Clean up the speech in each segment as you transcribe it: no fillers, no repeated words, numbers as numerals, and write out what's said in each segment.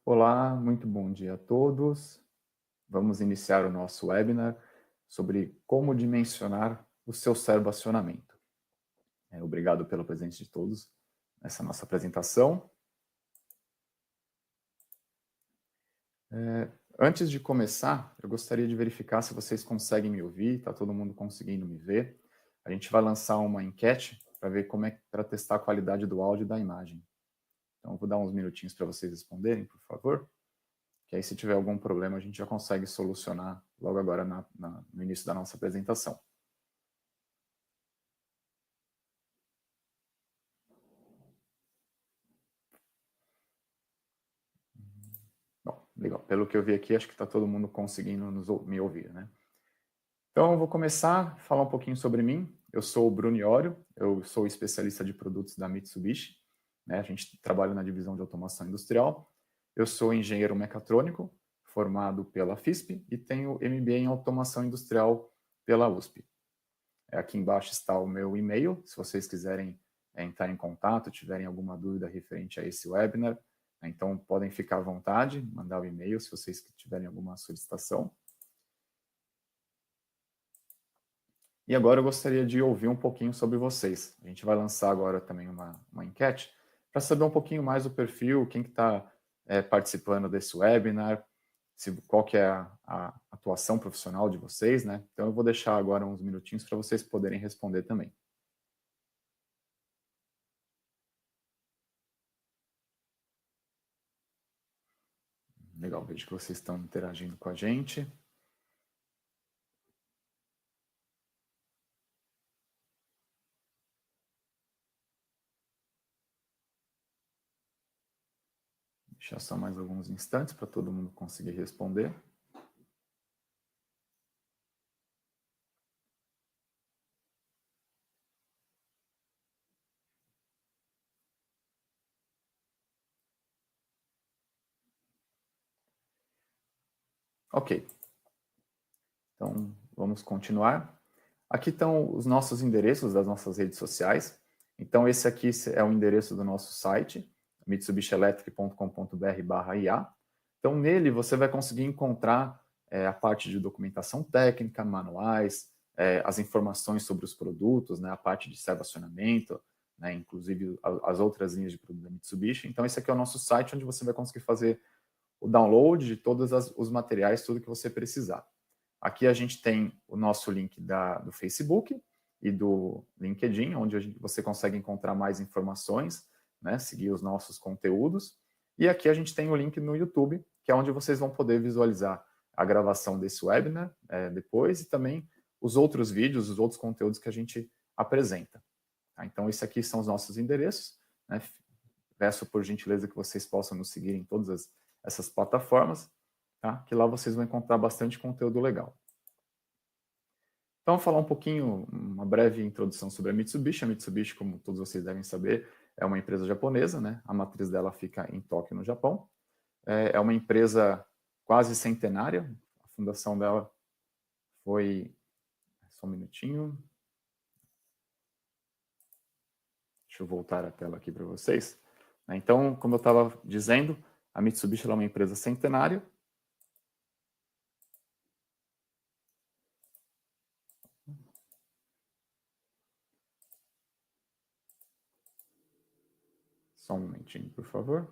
Olá, muito bom dia a todos. Vamos iniciar o nosso webinar sobre como dimensionar o seu cérebro-acionamento. Obrigado pela presença de todos nessa nossa apresentação. Antes de começar, eu gostaria de verificar se vocês conseguem me ouvir, está todo mundo conseguindo me ver. A gente vai lançar uma enquete para ver para testar a qualidade do áudio e da imagem. Então, eu vou dar uns minutinhos para vocês responderem, por favor. Que aí, se tiver algum problema, a gente já consegue solucionar logo agora no início da nossa apresentação. Bom, legal. Pelo que eu vi aqui, acho que está todo mundo conseguindo me ouvir, né? Então, eu vou começar a falar um pouquinho sobre mim. Eu sou o Bruno Iorio, eu sou especialista de produtos da Mitsubishi, né? A gente trabalha na divisão de automação industrial. Eu sou engenheiro mecatrônico, formado pela FISP, e tenho MBA em automação industrial pela USP. Aqui embaixo está o meu e-mail, se vocês quiserem entrar em contato, tiverem alguma dúvida referente a esse webinar, né? Então podem ficar à vontade, mandar o e-mail se vocês tiverem alguma solicitação. E agora eu gostaria de ouvir um pouquinho sobre vocês. A gente vai lançar agora também uma enquete para saber um pouquinho mais do perfil, quem que está participando desse webinar, qual que é a atuação profissional de vocês, né? Então eu vou deixar agora uns minutinhos para vocês poderem responder também. Legal, vejo que vocês estão interagindo com a gente. Deixar só mais alguns instantes para todo mundo conseguir responder. Ok. Então, vamos continuar. Aqui estão os nossos endereços das nossas redes sociais. Então, esse aqui é o endereço do nosso site, mitsubishielectric.com.br/ia. Então, nele você vai conseguir encontrar a parte de documentação técnica, manuais, as informações sobre os produtos, né, a parte de servo-acionamento, né, inclusive as outras linhas de produto da Mitsubishi. Então, esse aqui é o nosso site, onde você vai conseguir fazer o download de todos os materiais, tudo que você precisar. Aqui a gente tem o nosso link do Facebook e do LinkedIn, onde você consegue encontrar mais informações, né, seguir os nossos conteúdos. E aqui a gente tem o link no YouTube, que é onde vocês vão poder visualizar a gravação desse webinar depois e também os outros vídeos, os outros conteúdos que a gente apresenta. Tá? Então, esses aqui são os nossos endereços. Né? Peço por gentileza que vocês possam nos seguir em todas essas plataformas, tá? Que lá vocês vão encontrar bastante conteúdo legal. Então, vou falar um pouquinho, uma breve introdução sobre a Mitsubishi. A Mitsubishi, como todos vocês devem saber, é uma empresa japonesa, né? A matriz dela fica em Tóquio, no Japão. É uma empresa quase centenária. A fundação dela foi... Só um minutinho. Deixa eu voltar a tela aqui para vocês. Então, como eu estava dizendo, a Mitsubishi é uma empresa centenária. Só um momentinho, por favor.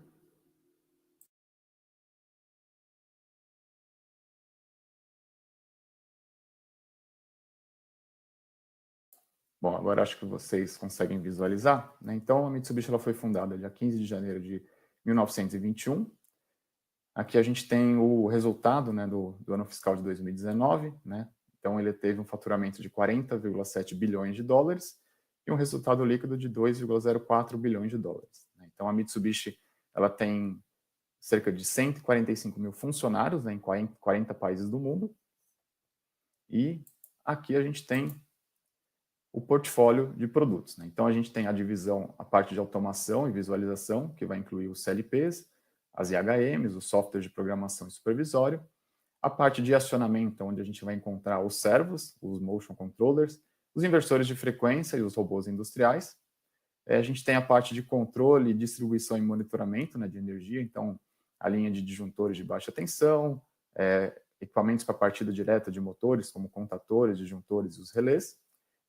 Bom, agora acho que vocês conseguem visualizar, né? Então, a Mitsubishi ela foi fundada dia 15 de janeiro de 1921. Aqui a gente tem o resultado, né, do ano fiscal de 2019, né? Então, ele teve um faturamento de 40,7 bilhões de dólares e um resultado líquido de 2,04 bilhões de dólares. Né? Então, a Mitsubishi ela tem cerca de 145 mil funcionários, né, em 40 países do mundo. E aqui a gente tem o portfólio de produtos. Né? Então, a gente tem a divisão, a parte de automação e visualização, que vai incluir os CLPs, as IHMs, o software de programação e supervisório, a parte de acionamento, onde a gente vai encontrar os servos, os motion controllers, os inversores de frequência e os robôs industriais. A gente tem a parte de controle, distribuição e monitoramento, né, de energia, então a linha de disjuntores de baixa tensão, equipamentos para partida direta de motores, como contatores, disjuntores e os relés.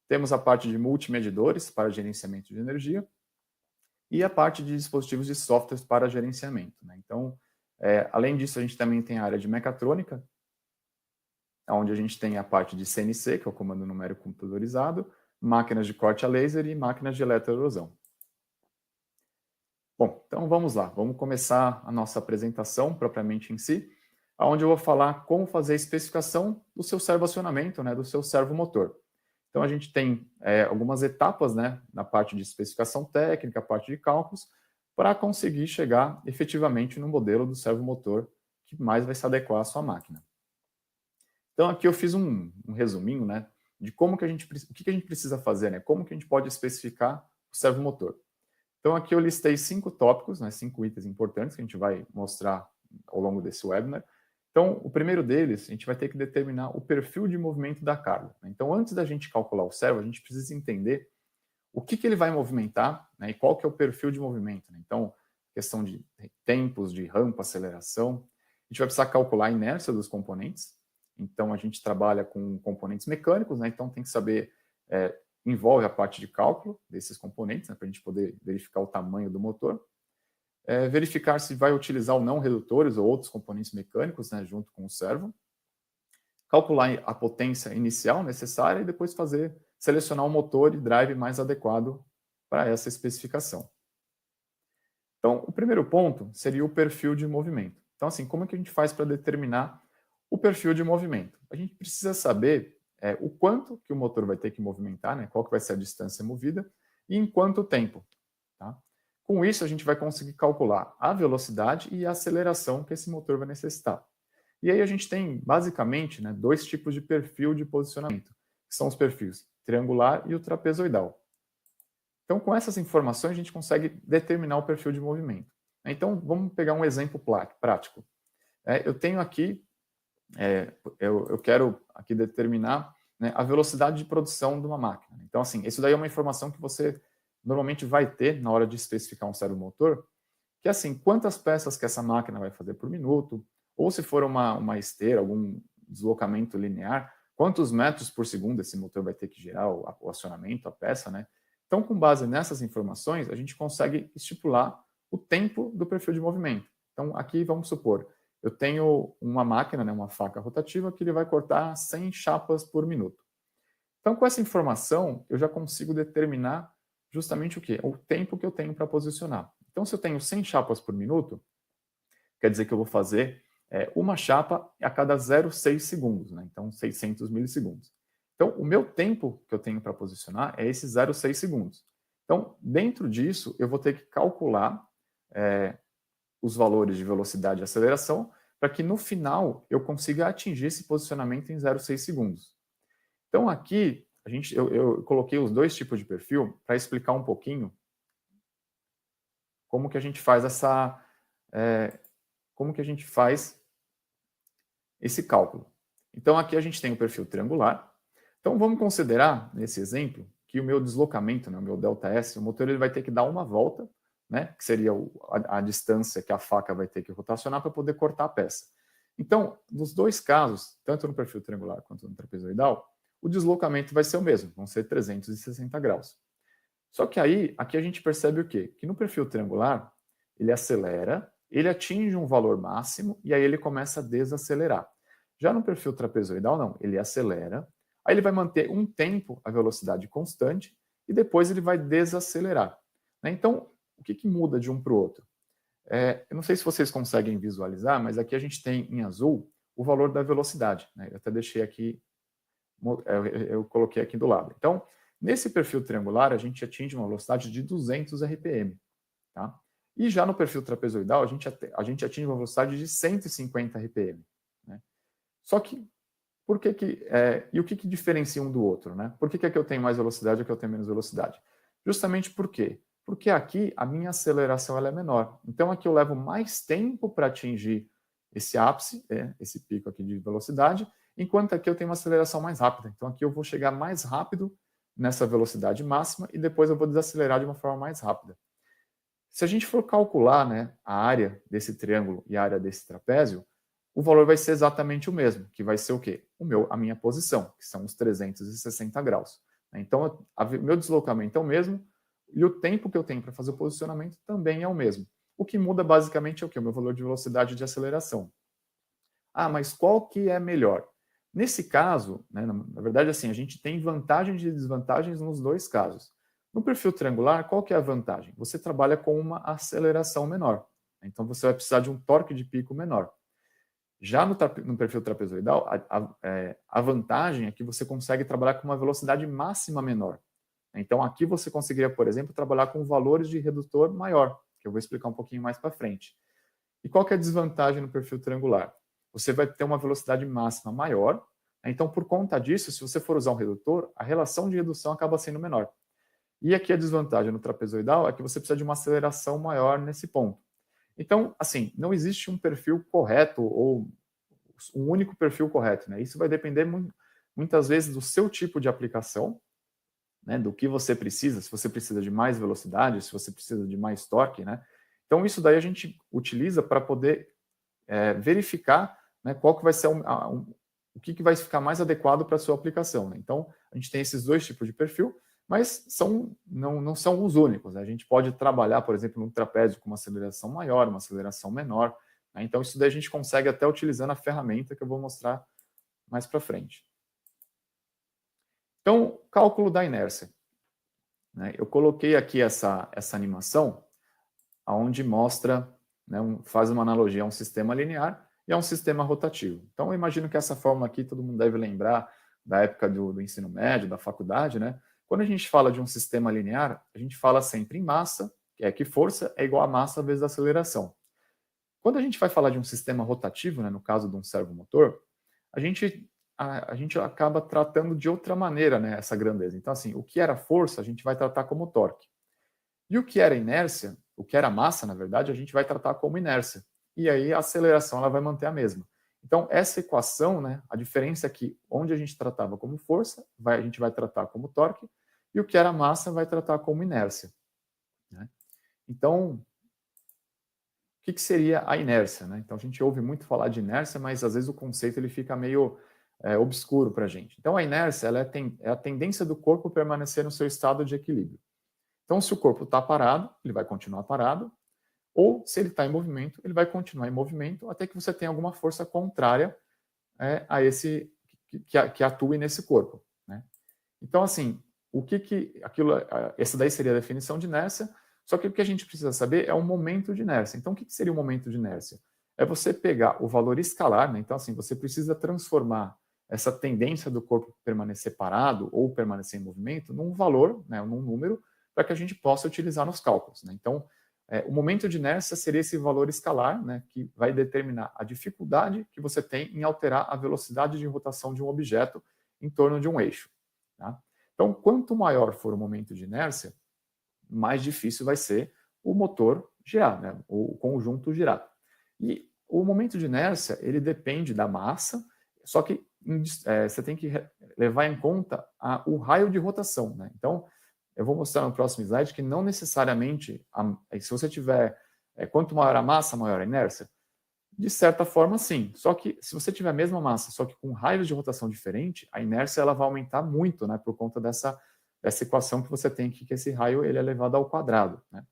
Temos a parte de multimedidores para gerenciamento de energia e a parte de dispositivos de softwares para gerenciamento, né? Então, além disso, a gente também tem a área de mecatrônica, onde a gente tem a parte de CNC, que é o comando numérico computadorizado, máquinas de corte a laser e máquinas de eletroerosão. Bom, então vamos lá, vamos começar a nossa apresentação propriamente em si, onde eu vou falar como fazer a especificação do seu servoacionamento, né, do seu servomotor. Então a gente tem algumas etapas, né, na parte de especificação técnica, parte de cálculos, para conseguir chegar efetivamente no modelo do servomotor que mais vai se adequar à sua máquina. Então aqui eu fiz um resuminho, né, de como que o que a gente precisa fazer, né, como que a gente pode especificar o servomotor. Então aqui eu listei 5 tópicos, né, 5 itens importantes que a gente vai mostrar ao longo desse webinar. Então, o primeiro deles, a gente vai ter que determinar o perfil de movimento da carga. Então, antes da gente calcular o servo, a gente precisa entender o que ele vai movimentar, né, e qual que é o perfil de movimento, né? Então, questão de tempos, de rampa, aceleração. A gente vai precisar calcular a inércia dos componentes. Então, a gente trabalha com componentes mecânicos, né? Então, tem que saber, envolve a parte de cálculo desses componentes, né, para a gente poder verificar o tamanho do motor. Verificar se vai utilizar ou não redutores ou outros componentes mecânicos, né, junto com o servo. Calcular a potência inicial necessária e depois selecionar o motor e drive mais adequado para essa especificação. Então, o primeiro ponto seria o perfil de movimento. Então, assim, como é que a gente faz para determinar o perfil de movimento? A gente precisa saber o quanto que o motor vai ter que movimentar, né, qual que vai ser a distância movida e em quanto tempo. Tá? Com isso, a gente vai conseguir calcular a velocidade e a aceleração que esse motor vai necessitar. E aí a gente tem, basicamente, né, 2 tipos de perfil de posicionamento, que são os perfis triangular e o trapezoidal. Então, com essas informações, a gente consegue determinar o perfil de movimento. Então, vamos pegar um exemplo prático. Eu tenho aqui, eu quero aqui determinar, né, a velocidade de produção de uma máquina. Então, assim, isso daí é uma informação que você normalmente vai ter na hora de especificar um servomotor, que é assim, quantas peças que essa máquina vai fazer por minuto, ou se for uma esteira, algum deslocamento linear, quantos metros por segundo esse motor vai ter que girar o acionamento, a peça, né? Então, com base nessas informações, a gente consegue estipular o tempo do perfil de movimento. Então, aqui vamos supor, eu tenho uma máquina, né, uma faca rotativa, que ele vai cortar 100 chapas por minuto. Então, com essa informação, eu já consigo determinar justamente o quê? O tempo que eu tenho para posicionar. Então, se eu tenho 100 chapas por minuto, quer dizer que eu vou fazer uma chapa a cada 0,6 segundos, né? Então 600 milissegundos. Então, o meu tempo que eu tenho para posicionar é esses 0,6 segundos. Então, dentro disso, eu vou ter que calcular os valores de velocidade e aceleração para que no final eu consiga atingir esse posicionamento em 0,6 segundos. Então, aqui, eu coloquei os 2 tipos de perfil para explicar um pouquinho como que a gente faz como que a gente faz esse cálculo. Então, aqui a gente tem o perfil triangular. Então, vamos considerar, nesse exemplo, que o meu deslocamento, né, o meu ΔS, o motor ele vai ter que dar uma volta, né, que seria a distância que a faca vai ter que rotacionar para poder cortar a peça. Então, nos 2 casos, tanto no perfil triangular quanto no trapezoidal, o deslocamento vai ser o mesmo, vão ser 360 graus. Só que aí, aqui a gente percebe o quê? Que no perfil triangular, ele acelera, ele atinge um valor máximo e aí ele começa a desacelerar. Já no perfil trapezoidal, não, ele acelera, aí ele vai manter um tempo a velocidade constante e depois ele vai desacelerar. Então, o que muda de um para o outro? Eu não sei se vocês conseguem visualizar, mas aqui a gente tem em azul o valor da velocidade. Né? Eu até deixei aqui, eu coloquei aqui do lado. Então, nesse perfil triangular, a gente atinge uma velocidade de 200 RPM. Tá? E já no perfil trapezoidal, a gente atinge uma velocidade de 150 RPM. Né? Só que, e o que diferencia um do outro? Né? Por que aqui eu tenho mais velocidade e aqui eu tenho menos velocidade? Justamente por quê? Porque aqui a minha aceleração ela é menor. Então aqui eu levo mais tempo para atingir esse ápice, esse pico aqui de velocidade, enquanto aqui eu tenho uma aceleração mais rápida. Então aqui eu vou chegar mais rápido nessa velocidade máxima e depois eu vou desacelerar de uma forma mais rápida. Se a gente for calcular, né, a área desse triângulo e a área desse trapézio, o valor vai ser exatamente o mesmo, que vai ser o quê? A minha posição, que são os 360 graus. Então, meu deslocamento é o mesmo e o tempo que eu tenho para fazer o posicionamento também é o mesmo. O que muda basicamente é o quê? O meu valor de velocidade de aceleração. Ah, mas qual que é melhor? Nesse caso, né, na verdade, assim, a gente tem vantagens e desvantagens nos dois casos. No perfil triangular, qual que é a vantagem? Você trabalha com uma aceleração menor. Então, você vai precisar de um torque de pico menor. Já no perfil trapezoidal, a vantagem é que você consegue trabalhar com uma velocidade máxima menor. Então, aqui você conseguiria, por exemplo, trabalhar com valores de redutor maior, que eu vou explicar um pouquinho mais para frente. E qual que é a desvantagem no perfil triangular? Você vai ter uma velocidade máxima maior, né? Então, por conta disso, se você for usar um redutor, a relação de redução acaba sendo menor. E aqui a desvantagem no trapezoidal é que você precisa de uma aceleração maior nesse ponto. Então, assim, não existe um perfil correto ou um único perfil correto, né? Isso vai depender muitas vezes do seu tipo de aplicação, né? Do que você precisa, se você precisa de mais velocidade, se você precisa de mais torque, né? Então, isso daí a gente utiliza para poder verificar, né, qual que vai ser o que vai ficar mais adequado para a sua aplicação. Né? Então, a gente tem esses dois tipos de perfil, mas não são os únicos. Né? A gente pode trabalhar, por exemplo, num trapézio com uma aceleração maior, uma aceleração menor. Né? Então, isso daí a gente consegue até utilizando a ferramenta que eu vou mostrar mais para frente. Então, cálculo da inércia. Né? Eu coloquei aqui essa animação, onde mostra, né, faz uma analogia a um sistema linear e a um sistema rotativo. Então, eu imagino que essa fórmula aqui todo mundo deve lembrar da época do ensino médio, da faculdade, né? Quando a gente fala de um sistema linear, a gente fala sempre em massa, que força é igual a massa vezes a aceleração. Quando a gente vai falar de um sistema rotativo, né, no caso de um servomotor, a gente acaba tratando de outra maneira, né, essa grandeza. Então, assim, o que era força, a gente vai tratar como torque. E o que era inércia, o que era massa, na verdade, a gente vai tratar como inércia. E aí a aceleração ela vai manter a mesma. Então, essa equação, né, a diferença é que onde a gente tratava como força, a gente vai tratar como torque, e o que era massa vai tratar como inércia. Né? Então, o que seria a inércia? Né? Então, a gente ouve muito falar de inércia, mas às vezes o conceito ele fica meio obscuro para a gente. Então, a inércia ela é a tendência do corpo permanecer no seu estado de equilíbrio. Então, se o corpo está parado, ele vai continuar parado, ou se ele está em movimento, ele vai continuar em movimento até que você tenha alguma força contrária a esse que atue nesse corpo. Né? Então, assim, essa daí seria a definição de inércia, só que o que a gente precisa saber é o momento de inércia. Então, o que seria o momento de inércia? É você pegar o valor escalar, né? Então, assim, você precisa transformar essa tendência do corpo permanecer parado ou permanecer em movimento num valor, né, num número, para que a gente possa utilizar nos cálculos. Né? Então, o momento de inércia seria esse valor escalar, né, que vai determinar a dificuldade que você tem em alterar a velocidade de rotação de um objeto em torno de um eixo. Tá? Então, quanto maior for o momento de inércia, mais difícil vai ser o motor girar, né, o conjunto girar. E o momento de inércia, ele depende da massa, só que você tem que levar em conta o raio de rotação. Né? Então, eu vou mostrar no próximo slide que não necessariamente, se você tiver, quanto maior a massa, maior a inércia, de certa forma sim, só que se você tiver a mesma massa, só que com raios de rotação diferente, a inércia ela vai aumentar muito, né, por conta dessa equação que você tem aqui, que esse raio ele é elevado ao quadrado. Né?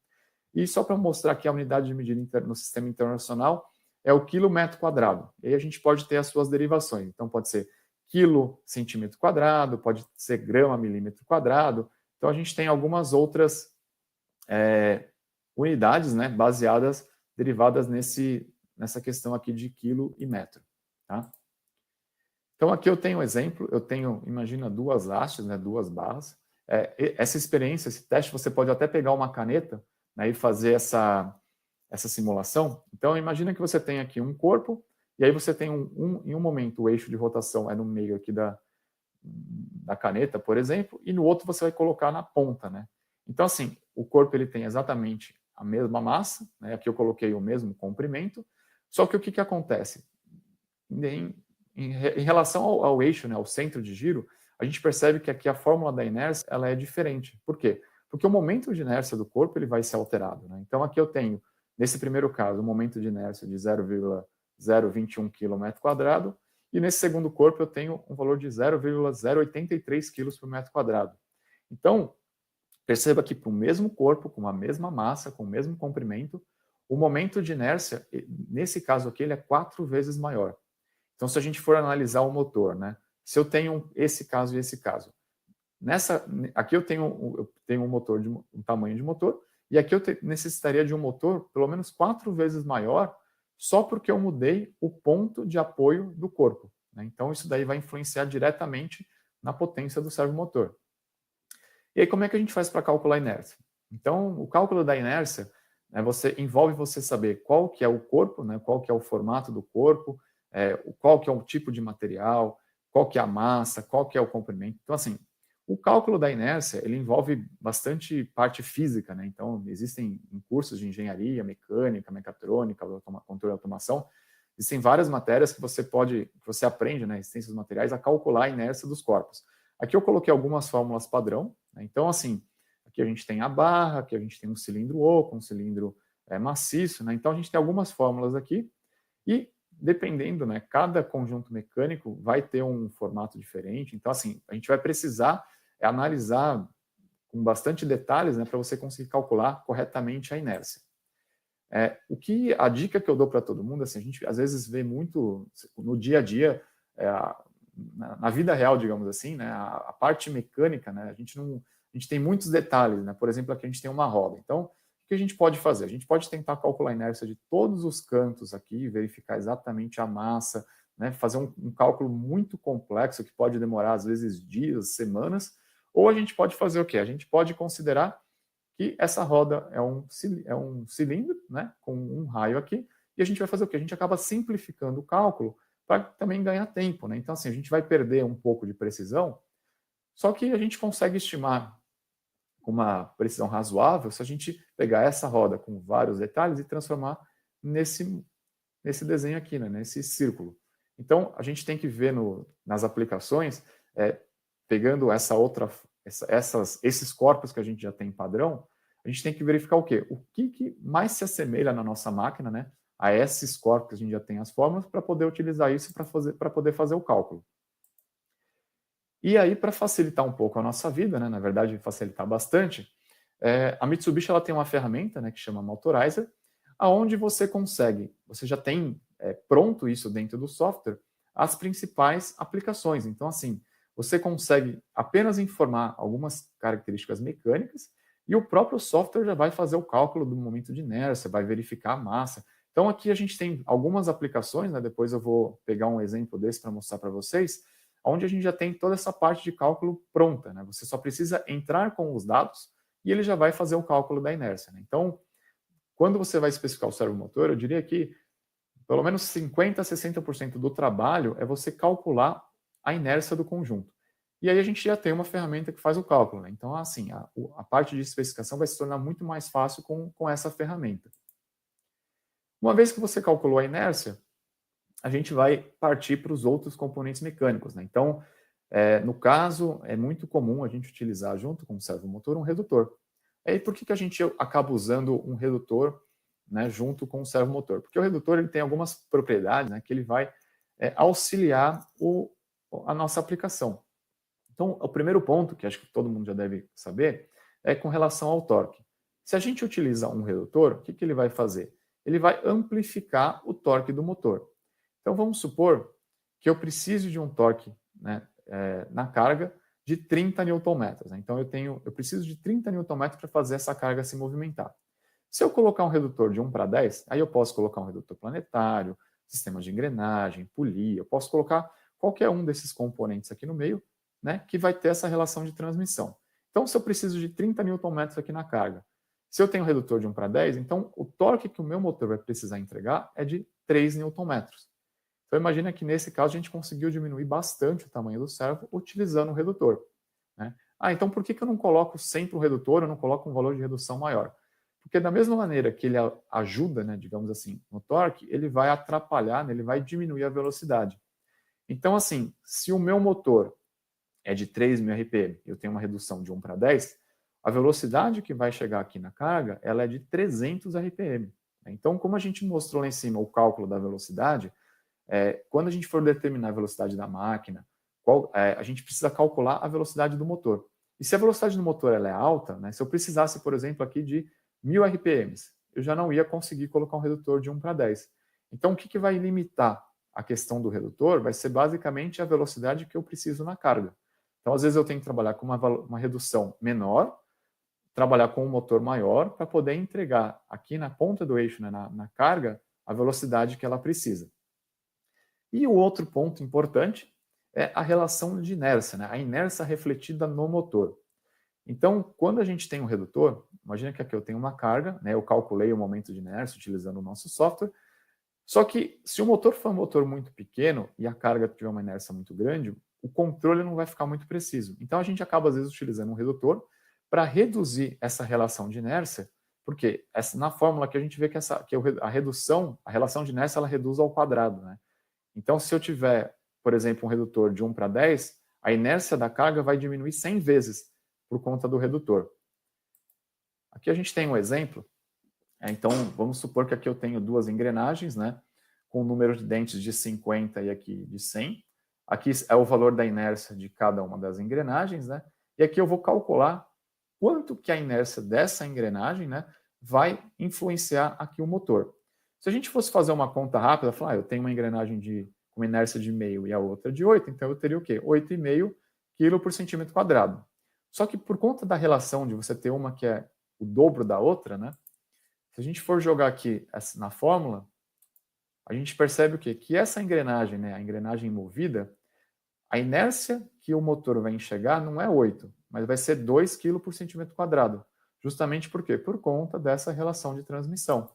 E só para mostrar que a unidade de medida no sistema internacional é o quilômetro quadrado. E aí a gente pode ter as suas derivações. Então pode ser quilo centímetro quadrado, pode ser grama milímetro quadrado. Então a gente tem algumas outras unidades, né, derivadas nessa questão aqui de quilo e metro. Tá? Então aqui eu tenho um exemplo, imagina duas hastes, né, duas barras. Essa experiência, esse teste, você pode até pegar uma caneta, né, e fazer essa simulação. Então imagina que você tem aqui um corpo, e aí você tem em um momento o eixo de rotação é no meio aqui da caneta, por exemplo, e no outro você vai colocar na ponta, né? Então, assim, o corpo ele tem exatamente a mesma massa, né? Aqui eu coloquei o mesmo comprimento, só que o que acontece? Em relação ao eixo, né, ao centro de giro, a gente percebe que aqui a fórmula da inércia ela é diferente. Por quê? Porque o momento de inércia do corpo ele vai ser alterado, né? Então aqui eu tenho, nesse primeiro caso, um momento de inércia de 0,021 km², e nesse segundo corpo eu tenho um valor de 0,083 kg por metro quadrado. Então, perceba que para o mesmo corpo, com a mesma massa, com o mesmo comprimento, o momento de inércia, nesse caso aqui, ele é 4 vezes maior. Então, se a gente for analisar o motor, né? Se eu tenho esse caso e esse caso, aqui eu tenho um motor de um tamanho de motor, e aqui eu necessitaria de um motor pelo menos 4 vezes maior, só porque eu mudei o ponto de apoio do corpo, né? Então, isso daí vai influenciar diretamente na potência do servomotor. E aí, como é que a gente faz para calcular a inércia? Então, o cálculo da inércia, né, envolve você saber qual que é o corpo, né, qual que é o formato do corpo, qual que é o tipo de material, qual que é a massa, qual que é o comprimento. Então, assim, o cálculo da inércia, ele envolve bastante parte física, né? Então, existem em cursos de engenharia, mecânica, mecatrônica, controle de automação, existem várias matérias que você aprende, né, ciências materiais, a calcular a inércia dos corpos. Aqui eu coloquei algumas fórmulas padrão, né? Então, assim, aqui a gente tem a barra, aqui a gente tem um cilindro oco, um cilindro maciço, né? Então, a gente tem algumas fórmulas aqui e, dependendo, né, cada conjunto mecânico vai ter um formato diferente. Então, assim, a gente vai precisar analisar com bastante detalhes, né, para você conseguir calcular corretamente a inércia. A dica que eu dou para todo mundo, assim, a gente às vezes vê muito no dia a dia, na vida real, digamos assim, né, a parte mecânica, né, a gente tem muitos detalhes, né? Por exemplo, aqui a gente tem uma roda. Então, o que a gente pode fazer? A gente pode tentar calcular a inércia de todos os cantos aqui, verificar exatamente a massa, né, fazer um cálculo muito complexo que pode demorar às vezes dias, semanas, ou a gente pode fazer o quê? A gente pode considerar que essa roda é um cilindro, né, com um raio aqui, e a gente vai fazer o quê? A gente acaba simplificando o cálculo para também ganhar tempo, né? Então, assim, a gente vai perder um pouco de precisão, só que a gente consegue estimar com uma precisão razoável se a gente pegar essa roda com vários detalhes e transformar nesse desenho aqui, né, nesse círculo. Então, a gente tem que ver nas aplicações, pegando esses corpos que a gente já tem padrão, a gente tem que verificar o quê? O que mais se assemelha na nossa máquina, né, a esses corpos que a gente já tem as fórmulas, para poder utilizar isso para poder fazer o cálculo. E aí, para facilitar um pouco a nossa vida, né, na verdade, facilitar bastante, a Mitsubishi ela tem uma ferramenta, né, que chama Motorizer, aonde você já tem pronto isso dentro do software, as principais aplicações. Então, assim, você consegue apenas informar algumas características mecânicas e o próprio software já vai fazer o cálculo do momento de inércia, vai verificar a massa. Então, aqui a gente tem algumas aplicações, né, depois eu vou pegar um exemplo desse para mostrar para vocês, onde a gente já tem toda essa parte de cálculo pronta, né? Você só precisa entrar com os dados e ele já vai fazer o cálculo da inércia, né? Então, quando você vai especificar o servomotor, eu diria que pelo menos 50% a 60% do trabalho é você calcular a inércia do conjunto. E aí a gente já tem uma ferramenta que faz o cálculo, né? Então, assim, a parte de especificação vai se tornar muito mais fácil com essa ferramenta. Uma vez que você calculou a inércia, a gente vai partir para os outros componentes mecânicos, né? Então, no caso, é muito comum a gente utilizar junto com o servomotor um redutor. E aí, por que a gente acaba usando um redutor, né, junto com o servomotor? Porque o redutor ele tem algumas propriedades, né, que ele vai auxiliar a nossa aplicação. Então, o primeiro ponto, que acho que todo mundo já deve saber, é com relação ao torque. Se a gente utiliza um redutor, o que ele vai fazer? Ele vai amplificar o torque do motor. Então, vamos supor que eu preciso de um torque, né, na carga de 30 Nm. Né? Então, eu preciso de 30 Nm para fazer essa carga se movimentar. Se eu colocar um redutor de 1 para 10, aí eu posso colocar um redutor planetário, sistema de engrenagem, polia, eu posso colocar qualquer um desses componentes aqui no meio, né, que vai ter essa relação de transmissão. Então, se eu preciso de 30 Nm aqui na carga, se eu tenho um redutor de 1 para 10, então o torque que o meu motor vai precisar entregar é de 3 Nm. Então, imagina que nesse caso a gente conseguiu diminuir bastante o tamanho do servo utilizando o redutor, né? Então por que eu não coloco sempre o redutor, eu não coloco um valor de redução maior? Porque da mesma maneira que ele ajuda, né, digamos assim, no torque, ele vai atrapalhar, né, ele vai diminuir a velocidade. Então, assim, se o meu motor é de 3.000 RPM, eu tenho uma redução de 1 para 10, a velocidade que vai chegar aqui na carga, ela é de 300 RPM. Então, como a gente mostrou lá em cima o cálculo da velocidade, quando a gente for determinar a velocidade da máquina, a gente precisa calcular a velocidade do motor. E se a velocidade do motor ela é alta, né, se eu precisasse, por exemplo, aqui de 1000 RPMs, eu já não ia conseguir colocar um redutor de 1 para 10. Então, o que vai limitar a questão do redutor vai ser basicamente a velocidade que eu preciso na carga. Então, às vezes eu tenho que trabalhar com uma redução menor, trabalhar com um motor maior para poder entregar aqui na ponta do eixo, né, na carga, a velocidade que ela precisa. E o outro ponto importante é a relação de inércia, né, a inércia refletida no motor. Então, quando a gente tem um redutor, imagina que aqui eu tenho uma carga, né, eu calculei o momento de inércia utilizando o nosso software, só que se o motor for um motor muito pequeno e a carga tiver uma inércia muito grande, o controle não vai ficar muito preciso. Então a gente acaba às vezes utilizando um redutor para reduzir essa relação de inércia, porque na fórmula que a gente vê que a redução, a relação de inércia ela reduz ao quadrado, né? Então se eu tiver, por exemplo, um redutor de 1 para 10, a inércia da carga vai diminuir 100 vezes por conta do redutor. Aqui a gente tem um exemplo. Então, vamos supor que aqui eu tenho duas engrenagens, né, com o número de dentes de 50 e aqui de 100. Aqui é o valor da inércia de cada uma das engrenagens, né, e aqui eu vou calcular quanto que a inércia dessa engrenagem, né, vai influenciar aqui o motor. Se a gente fosse fazer uma conta rápida, falar, eu tenho uma engrenagem com inércia de meio e a outra de 8, então eu teria o quê? 8,5 kg por centímetro quadrado. Só que por conta da relação de você ter uma que é o dobro da outra, né, se a gente for jogar aqui na fórmula, a gente percebe o quê? Que essa engrenagem, né, a engrenagem movida, a inércia que o motor vai enxergar não é 8, mas vai ser 2 kg por centímetro quadrado. Justamente por quê? Por conta dessa relação de transmissão.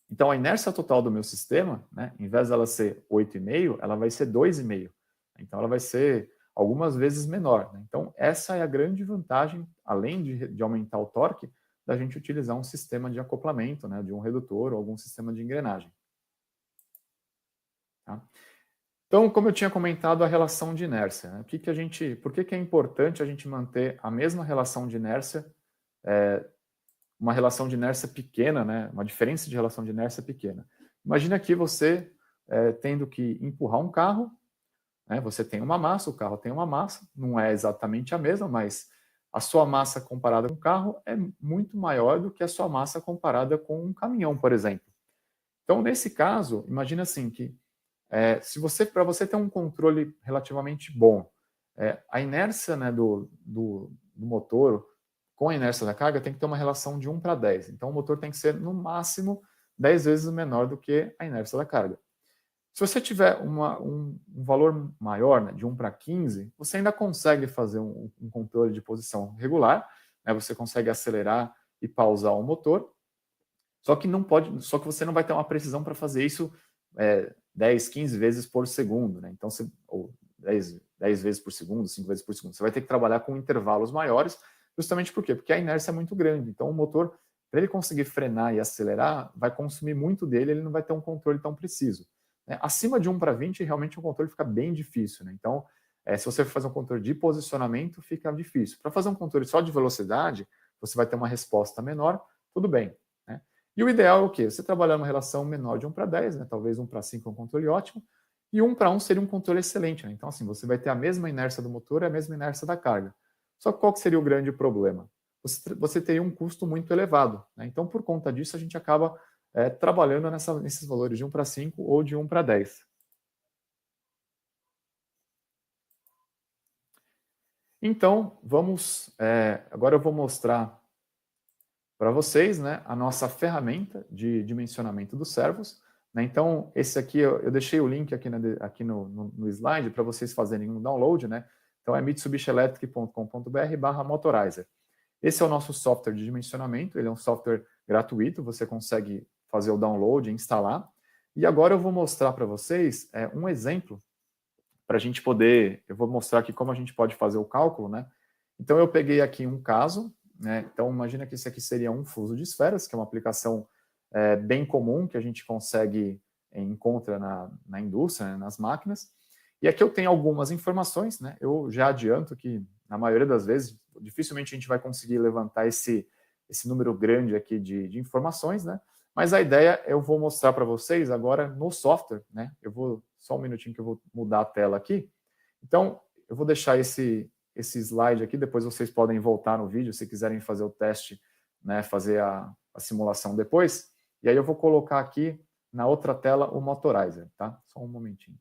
Então, a inércia total do meu sistema, né, em vez dela ser 8,5, ela vai ser 2,5. Então, ela vai ser algumas vezes menor. Né? Então, essa é a grande vantagem, além de aumentar o torque, da gente utilizar um sistema de acoplamento, né, de um redutor ou algum sistema de engrenagem. Tá? Então, como eu tinha comentado, a relação de inércia. Né? Por que é importante a gente manter a mesma relação de inércia, uma relação de inércia pequena, né? Uma diferença de relação de inércia pequena? Imagina aqui você tendo que empurrar um carro, né? Você tem uma massa, o carro tem uma massa, não é exatamente a mesma, mas a sua massa comparada com o carro é muito maior do que a sua massa comparada com um caminhão, por exemplo. Então, nesse caso, imagina assim que para você ter um controle relativamente bom, a inércia, né, do motor com a inércia da carga tem que ter uma relação de 1 para 10. Então, o motor tem que ser, no máximo, 10 vezes menor do que a inércia da carga. Se você tiver um valor maior, né, de 1 para 15, você ainda consegue fazer um controle de posição regular, né, você consegue acelerar e pausar o motor, só que você não vai ter uma precisão para fazer isso 10, 15 vezes por segundo, né? Então, ou 10 vezes por segundo, 5 vezes por segundo. Você vai ter que trabalhar com intervalos maiores, justamente por quê? Porque a inércia é muito grande. Então, o motor, para ele conseguir frenar e acelerar, vai consumir muito dele, ele não vai ter um controle tão preciso. Né? Acima de 1 para 20, realmente o controle fica bem difícil. Né? Então, se você for fazer um controle de posicionamento, fica difícil. Para fazer um controle só de velocidade, você vai ter uma resposta menor, tudo bem. Né? E o ideal é o quê? Você trabalhar numa relação menor de 1 para 10, né? Talvez 1 para 5 é um controle ótimo, e 1 para 1 seria um controle excelente. Né? Então, assim, você vai ter a mesma inércia do motor e a mesma inércia da carga. Só que qual que seria o grande problema? Você teria um custo muito elevado. Né? Então, por conta disso, a gente acaba trabalhando nesses valores de 1 para 5 ou de 1 para 10. Então, agora eu vou mostrar para vocês, né, a nossa ferramenta de dimensionamento dos servos. Né? Então, esse aqui, eu deixei o link aqui no slide para vocês fazerem um download. Né? Então, é mitsubishielectric.com.br/motorizer. Esse é o nosso software de dimensionamento, ele é um software gratuito, você consegue fazer o download e instalar. E agora eu vou mostrar para vocês um exemplo para a gente poder, eu vou mostrar aqui como a gente pode fazer o cálculo, né? Então eu peguei aqui um caso, né? Então imagina que esse aqui seria um fuso de esferas, que é uma aplicação bem comum que a gente encontra na indústria, né? Nas máquinas. E aqui eu tenho algumas informações, né? Eu já adianto que na maioria das vezes, dificilmente a gente vai conseguir levantar esse número grande aqui de informações, né? Mas a ideia eu vou mostrar para vocês agora no software, né? Eu vou, só um minutinho que eu vou mudar a tela aqui. Então, eu vou deixar esse slide aqui, depois vocês podem voltar no vídeo se quiserem fazer o teste, né? Fazer a simulação depois. E aí eu vou colocar aqui na outra tela o Motorizer, tá? Só um momentinho.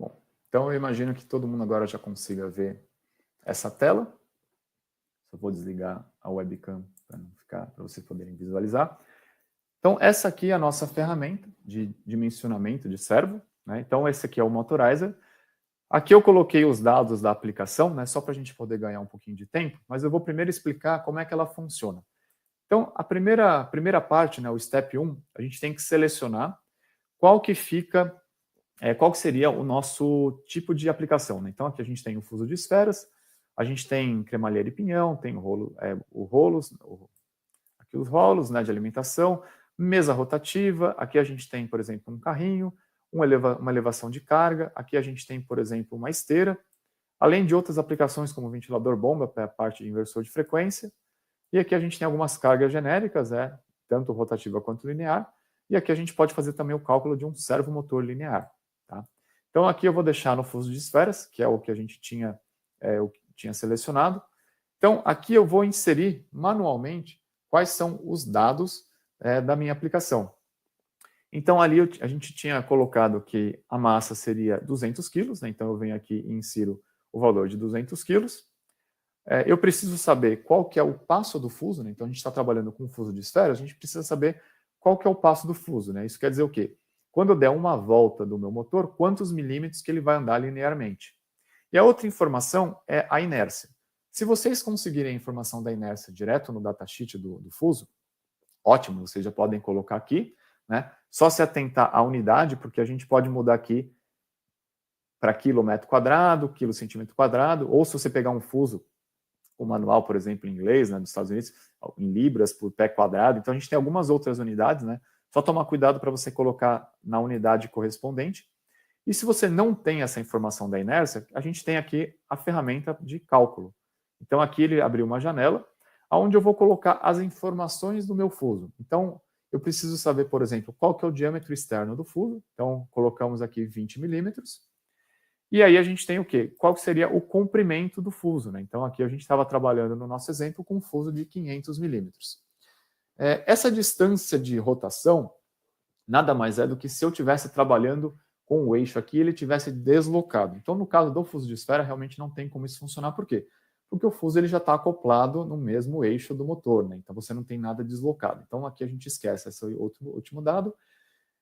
Bom, então eu imagino que todo mundo agora já consiga ver essa tela. Só vou desligar a webcam para vocês poderem visualizar. Então, essa aqui é a nossa ferramenta de dimensionamento de servo, né? Então, esse aqui é o Motorizer. Aqui eu coloquei os dados da aplicação, né? Só para a gente poder ganhar um pouquinho de tempo, mas eu vou primeiro explicar como é que ela funciona. Então, a primeira parte, né, o Step 1, a gente tem que selecionar qual que seria o nosso tipo de aplicação, né? Então, aqui a gente tem o fuso de esferas, a gente tem cremalheira e pinhão, tem aqui os rolos, né, de alimentação, mesa rotativa, aqui a gente tem, por exemplo, um carrinho, uma elevação de carga, aqui a gente tem, por exemplo, uma esteira, além de outras aplicações como ventilador bomba para a parte de inversor de frequência, e aqui a gente tem algumas cargas genéricas, tanto rotativa quanto linear, e aqui a gente pode fazer também o cálculo de um servomotor linear. Tá? Então aqui eu vou deixar no fuso de esferas, que é o que a gente tinha selecionado. Então aqui eu vou inserir manualmente quais são os dados da minha aplicação. Então ali a gente tinha colocado que a massa seria 200 quilos, né? Então eu venho aqui e insiro o valor de 200 quilos. Eu preciso saber qual que é o passo do fuso, né? Então a gente está trabalhando com fuso de esferas, a gente precisa saber qual que é o passo do fuso, né? Isso quer dizer o quê? Quando eu der uma volta do meu motor, quantos milímetros que ele vai andar linearmente. E a outra informação é a inércia. Se vocês conseguirem a informação da inércia direto no datasheet do fuso, ótimo, vocês já podem colocar aqui, né? Só se atentar à unidade, porque a gente pode mudar aqui para quilômetro quadrado, quilo centímetro quadrado, ou se você pegar um fuso, o manual, por exemplo, em inglês, né, dos Estados Unidos, em libras por pé quadrado. Então a gente tem algumas outras unidades, né? Só tomar cuidado para você colocar na unidade correspondente. E se você não tem essa informação da inércia, a gente tem aqui a ferramenta de cálculo. Então aqui ele abriu uma janela, onde eu vou colocar as informações do meu fuso. Então eu preciso saber, por exemplo, qual que é o diâmetro externo do fuso. Então colocamos aqui 20 milímetros. E aí a gente tem o quê? Qual que seria o comprimento do fuso, né? Então aqui a gente estava trabalhando no nosso exemplo com um fuso de 500 milímetros. Essa distância de rotação nada mais é do que se eu estivesse trabalhando com o eixo aqui, ele tivesse deslocado. Então, no caso do fuso de esfera, realmente não tem como isso funcionar. Por quê? Porque o fuso ele já está acoplado no mesmo eixo do motor, né? Então você não tem nada deslocado. Então aqui a gente esquece esse último dado.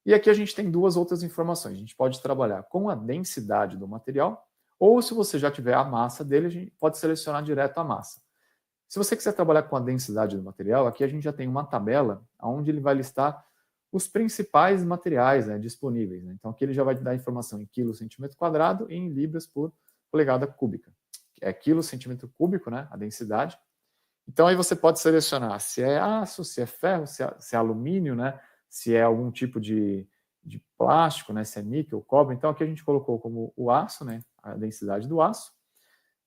E aqui a gente tem duas outras informações. A gente pode trabalhar com a densidade do material, ou se você já tiver a massa dele, a gente pode selecionar direto a massa. Se você quiser trabalhar com a densidade do material, aqui a gente já tem uma tabela onde ele vai listar os principais materiais, né, disponíveis. Né? Então aqui ele já vai te dar informação em quilo, centímetro quadrado e em libras por polegada cúbica. É quilo, centímetro cúbico, né, a densidade. Então aí você pode selecionar se é aço, se é ferro, se é alumínio, né, se é algum tipo de plástico, né, se é níquel, cobre. Então aqui a gente colocou como o aço, né, a densidade do aço.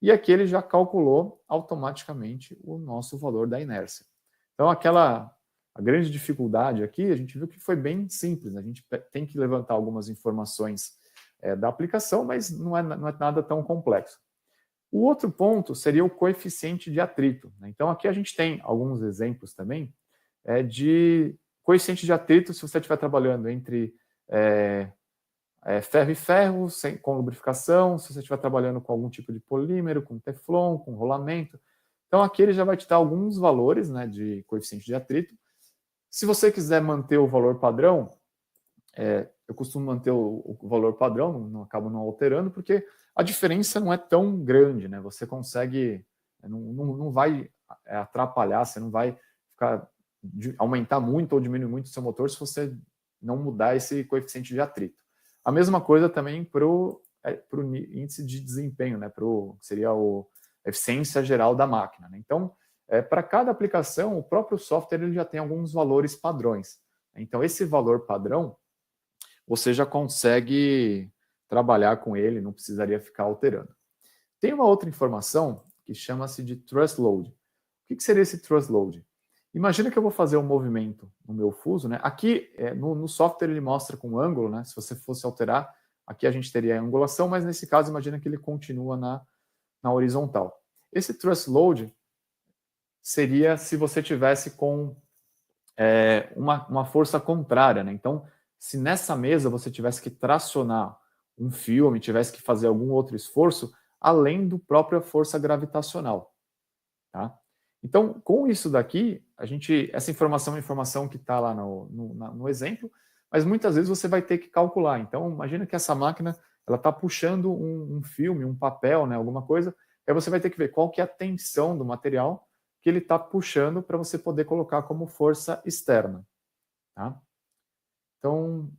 E aqui ele já calculou automaticamente o nosso valor da inércia. Então a grande dificuldade aqui, a gente viu que foi bem simples. Né? A gente tem que levantar algumas informações da aplicação, mas não é nada tão complexo. O outro ponto seria o coeficiente de atrito. Né? Então aqui a gente tem alguns exemplos também de coeficiente de atrito se você estiver trabalhando entre ferro e ferro, com lubrificação, se você estiver trabalhando com algum tipo de polímero, com teflon, com rolamento. Então aqui ele já vai te dar alguns valores, né, de coeficiente de atrito. Se você quiser manter o valor padrão, eu costumo manter o valor padrão, acabo não alterando, porque a diferença não é tão grande, né? Você consegue, não vai atrapalhar, você não vai aumentar muito ou diminuir muito o seu motor se você não mudar esse coeficiente de atrito. A mesma coisa também para o índice de desempenho, né? Seria a eficiência geral da máquina. Né? Então, para cada aplicação, o próprio software ele já tem alguns valores padrões. Então, esse valor padrão, você já consegue trabalhar com ele, não precisaria ficar alterando. Tem uma outra informação que chama-se de thrust load. O que seria esse thrust load? Imagina que eu vou fazer um movimento no meu fuso, né? Aqui no software ele mostra com ângulo, né? Se você fosse alterar, aqui a gente teria a angulação, mas nesse caso imagina que ele continua na horizontal. Esse thrust load seria se você tivesse com uma força contrária, né? Então, se nessa mesa você tivesse que tracionar um filme, tivesse que fazer algum outro esforço, além do própria força gravitacional, tá? Então, com isso daqui, essa informação é uma informação que está lá no exemplo, mas muitas vezes você vai ter que calcular. Então, imagina que essa máquina ela está puxando um filme, um papel, né, alguma coisa, aí você vai ter que ver qual que é a tensão do material que ele está puxando para você poder colocar como força externa. Tá? Então,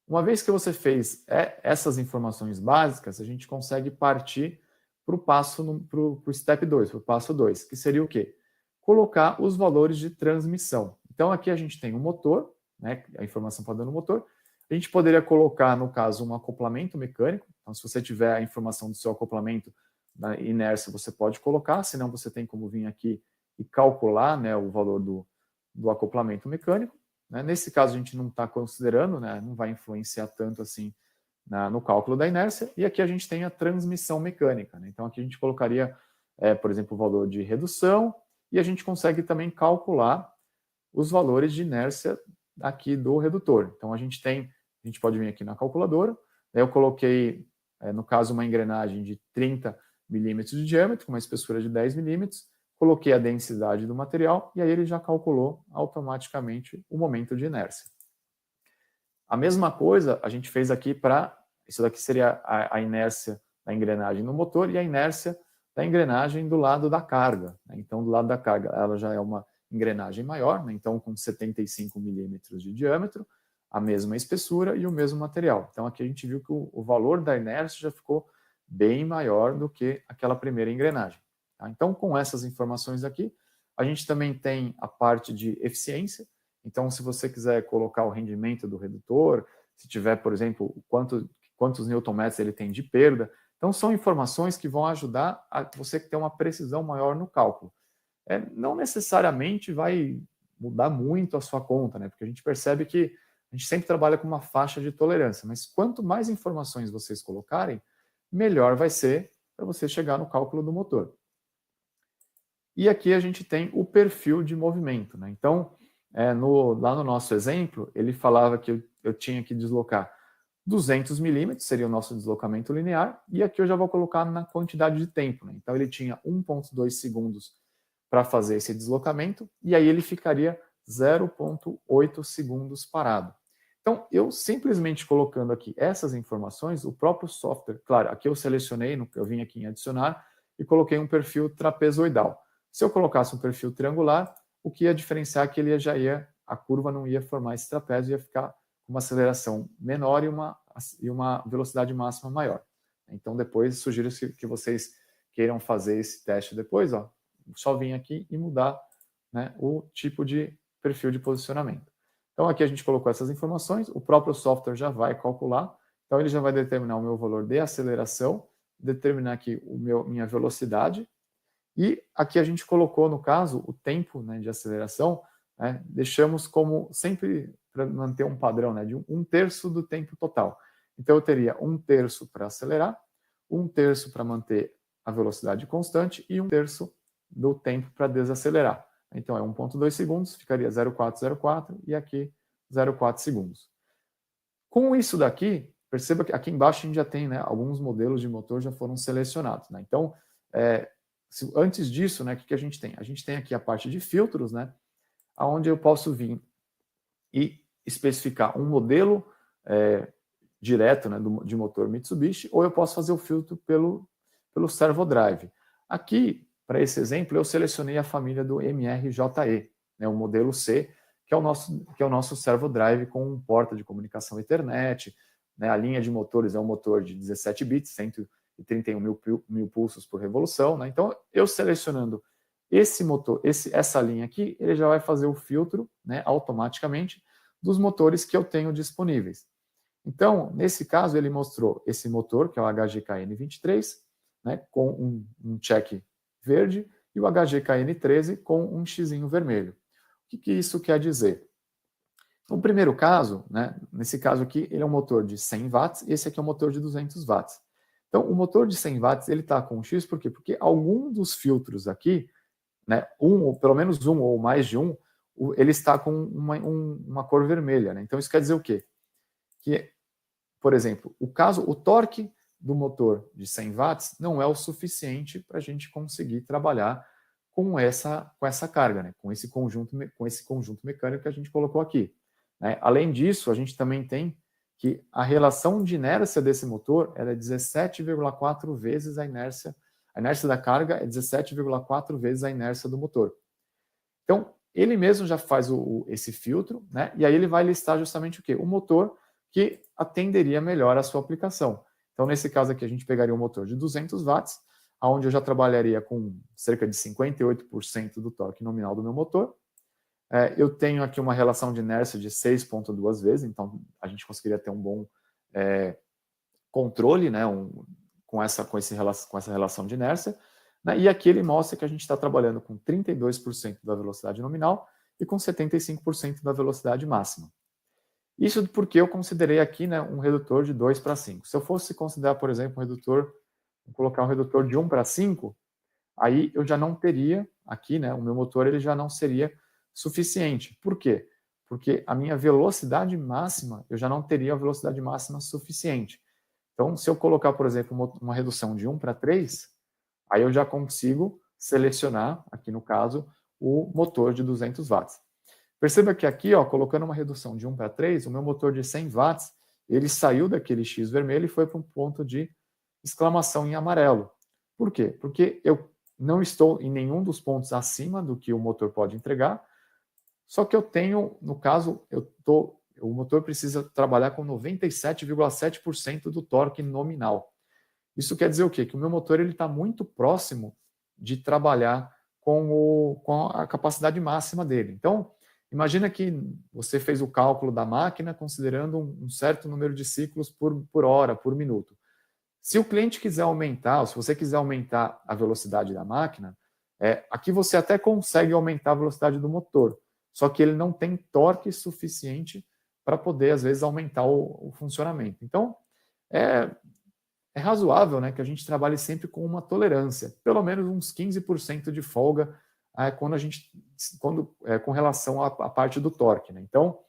uma vez que você fez essas informações básicas, a gente consegue partir para o step 2, para o passo 2, que seria o quê? Colocar os valores de transmissão. Então, aqui a gente tem um motor, né, a informação padrão do motor. A gente poderia colocar, no caso, um acoplamento mecânico. Então, se você tiver a informação do seu acoplamento da inércia, você pode colocar, senão você tem como vir aqui e calcular, né, o valor do acoplamento mecânico. Né? Nesse caso, a gente não está considerando, né, não vai influenciar tanto assim no cálculo da inércia. E aqui a gente tem a transmissão mecânica. Né? Então, aqui a gente colocaria, por exemplo, o valor de redução, e a gente consegue também calcular os valores de inércia aqui do redutor. Então, a gente pode vir aqui na calculadora, eu coloquei, no caso, uma engrenagem de 30 milímetros de diâmetro, com uma espessura de 10 milímetros, coloquei a densidade do material, e aí ele já calculou automaticamente o momento de inércia. A mesma coisa a gente fez aqui para, isso daqui seria a inércia da engrenagem no motor e a inércia da engrenagem do lado da carga. Né? Então, do lado da carga, ela já é uma engrenagem maior, né? Então com 75 milímetros de diâmetro, a mesma espessura e o mesmo material. Então aqui a gente viu que o valor da inércia já ficou bem maior do que aquela primeira engrenagem. Tá? Então, com essas informações aqui, a gente também tem a parte de eficiência. Então, se você quiser colocar o rendimento do redutor, se tiver, por exemplo, quantos newton-metros ele tem de perda, então são informações que vão ajudar a você ter uma precisão maior no cálculo. Não necessariamente vai mudar muito a sua conta, né? Porque a gente percebe que a gente sempre trabalha com uma faixa de tolerância, mas quanto mais informações vocês colocarem, melhor vai ser para você chegar no cálculo do motor. E aqui a gente tem o perfil de movimento, né? Então, lá no nosso exemplo, ele falava que eu tinha que deslocar 200 milímetros, seria o nosso deslocamento linear, e aqui eu já vou colocar na quantidade de tempo, né? Então, ele tinha 1,2 segundos para fazer esse deslocamento, e aí ele ficaria 0,8 segundos parado. Então, eu simplesmente colocando aqui essas informações, o próprio software, claro, aqui eu selecionei, eu vim aqui em adicionar, e coloquei um perfil trapezoidal. Se eu colocasse um perfil triangular, o que ia diferenciar é que a curva não ia formar esse trapézio, ia ficar com uma aceleração menor e uma velocidade máxima maior. Então, depois, sugiro que vocês queiram fazer esse teste depois, ó, só vir aqui e mudar, né, o tipo de perfil de posicionamento. Então, aqui a gente colocou essas informações, o próprio software já vai calcular, então ele já vai determinar o meu valor de aceleração, determinar aqui minha velocidade, e aqui a gente colocou, no caso, o tempo, né, de aceleração, né, deixamos como sempre para manter um padrão, né, de 1/3 do tempo total. Então, eu teria 1/3 para acelerar, 1/3 para manter a velocidade constante e 1/3 do tempo para desacelerar. Então, é 1,2 segundos, ficaria 0,404 e aqui 0,4 segundos. Com isso daqui, perceba que aqui embaixo a gente já tem, né, alguns modelos de motor já foram selecionados. Né? Então, antes disso, né, o que a gente tem? A gente tem aqui a parte de filtros, né, onde eu posso vir e especificar um modelo direto, né, de motor Mitsubishi, ou eu posso fazer o filtro pelo servo drive. Aqui, para esse exemplo, eu selecionei a família do MRJE, né, o modelo C, que é o nosso servo drive com porta de comunicação Ethernet, né, a linha de motores é um motor de 17 bits, 131 mil pulsos por revolução, né, então eu selecionando esse motor, essa linha aqui, ele já vai fazer o filtro, né, automaticamente dos motores que eu tenho disponíveis. Então, nesse caso, ele mostrou esse motor, que é o HGKN23, né, com um check verde, e o HGKN13 com um xizinho vermelho. O que isso quer dizer? No primeiro caso, né, nesse caso aqui, ele é um motor de 100 watts, esse aqui é um motor de 200 watts. Então, o motor de 100 watts, ele está com um X, por quê? Porque algum dos filtros aqui, né, ou pelo menos um ou mais de um, ele está com uma cor vermelha. Né? Então, isso quer dizer o quê? Que, por exemplo, o torque do motor de 100 watts não é o suficiente para a gente conseguir trabalhar com essa carga, né? com esse conjunto mecânico que a gente colocou aqui. Né? Além disso, a gente também tem que a relação de inércia desse motor é 17,4 vezes a inércia da carga é 17,4 vezes a inércia do motor. Então, ele mesmo já faz esse filtro, né? E aí ele vai listar justamente o quê? O motor que atenderia melhor a sua aplicação. Então, nesse caso aqui, a gente pegaria um motor de 200 watts, onde eu já trabalharia com cerca de 58% do torque nominal do meu motor. Eu tenho aqui uma relação de inércia de 6,2 vezes, então a gente conseguiria ter um bom controle, né, com essa relação de inércia. Né, e aqui ele mostra que a gente está trabalhando com 32% da velocidade nominal e com 75% da velocidade máxima. Isso porque eu considerei aqui, né, um redutor de 2 para 5. Se eu fosse considerar, por exemplo, colocar um redutor de 1 para 5, aí eu já não teria aqui, né, o meu motor ele já não seria suficiente. Por quê? Porque a minha velocidade máxima, eu já não teria a velocidade máxima suficiente. Então, se eu colocar, por exemplo, uma redução de 1 para 3, aí eu já consigo selecionar, aqui no caso, o motor de 200 watts. Perceba que aqui, ó, colocando uma redução de 1 para 3, o meu motor de 100 watts, ele saiu daquele X vermelho e foi para um ponto de exclamação em amarelo. Por quê? Porque eu não estou em nenhum dos pontos acima do que o motor pode entregar, só que eu tenho, no caso, o motor precisa trabalhar com 97,7% do torque nominal. Isso quer dizer o quê? Que o meu motor está muito próximo de trabalhar com a capacidade máxima dele. Então, imagina que você fez o cálculo da máquina considerando um certo número de ciclos por hora, por minuto. Se o cliente quiser aumentar, ou se você quiser aumentar a velocidade da máquina, aqui você até consegue aumentar a velocidade do motor, só que ele não tem torque suficiente para poder, às vezes, aumentar o funcionamento. Então, é razoável, né, que a gente trabalhe sempre com uma tolerância, pelo menos uns 15% de folga com relação à parte do torque. Né? Então,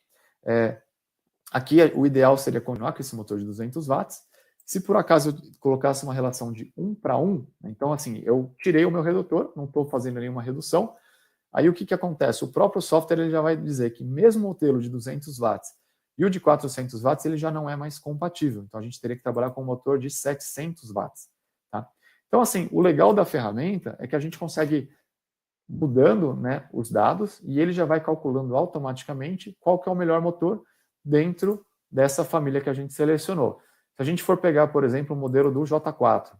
aqui o ideal seria continuar com esse motor de 200 watts. Se por acaso eu colocasse uma relação de 1 para 1, né, então assim, eu tirei o meu redutor, não estou fazendo nenhuma redução, aí o que acontece? O próprio software ele já vai dizer que mesmo o modelo de 200 watts e o de 400 watts ele já não é mais compatível. Então a gente teria que trabalhar com um motor de 700 watts. Tá? Então assim, o legal da ferramenta é que a gente consegue mudando, né, os dados e ele já vai calculando automaticamente qual que é o melhor motor dentro dessa família que a gente selecionou. Se a gente for pegar, por exemplo, o modelo do J4,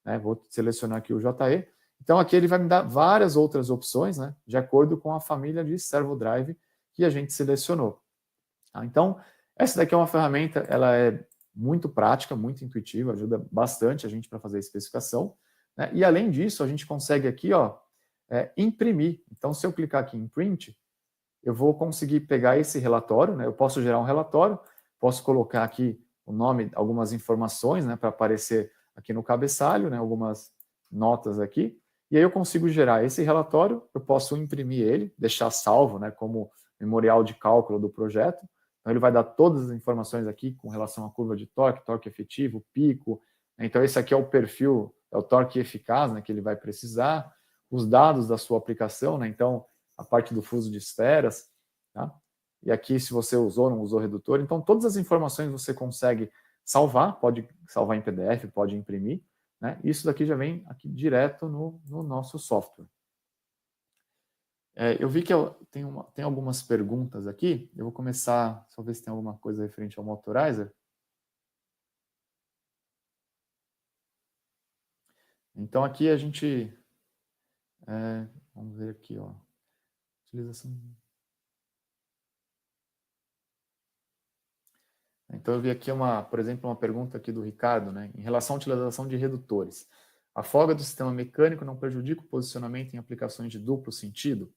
né, vou selecionar aqui o JE, então aqui ele vai me dar várias outras opções, né, de acordo com a família de servo drive que a gente selecionou. Tá? Então, essa daqui é uma ferramenta, ela é muito prática, muito intuitiva, ajuda bastante a gente para fazer a especificação. Né? E além disso, a gente consegue aqui, ó, imprimir. Então, se eu clicar aqui em print, eu vou conseguir pegar esse relatório, né? Eu posso gerar um relatório, posso colocar aqui o nome, algumas informações, né, para aparecer aqui no cabeçalho, né, algumas notas aqui, e aí eu consigo gerar esse relatório, eu posso imprimir ele, deixar salvo, né, como memorial de cálculo do projeto. Então ele vai dar todas as informações aqui com relação à curva de torque, torque efetivo, pico. Então esse aqui é o perfil, é o torque eficaz, né, que ele vai precisar, os dados da sua aplicação, né, então a parte do fuso de esferas, tá? E aqui se você usou ou não usou redutor. Então todas as informações você consegue salvar, pode salvar em PDF, pode imprimir, né? Isso daqui já vem aqui direto no nosso software. Eu vi que tem algumas perguntas aqui. Eu vou começar, só ver se tem alguma coisa referente ao Motorizer. Então, aqui a gente... vamos ver aqui, ó. Utilização... Então, eu vi aqui, por exemplo, uma pergunta aqui do Ricardo, né? Em relação à utilização de redutores. A folga do sistema mecânico não prejudica o posicionamento em aplicações de duplo sentido?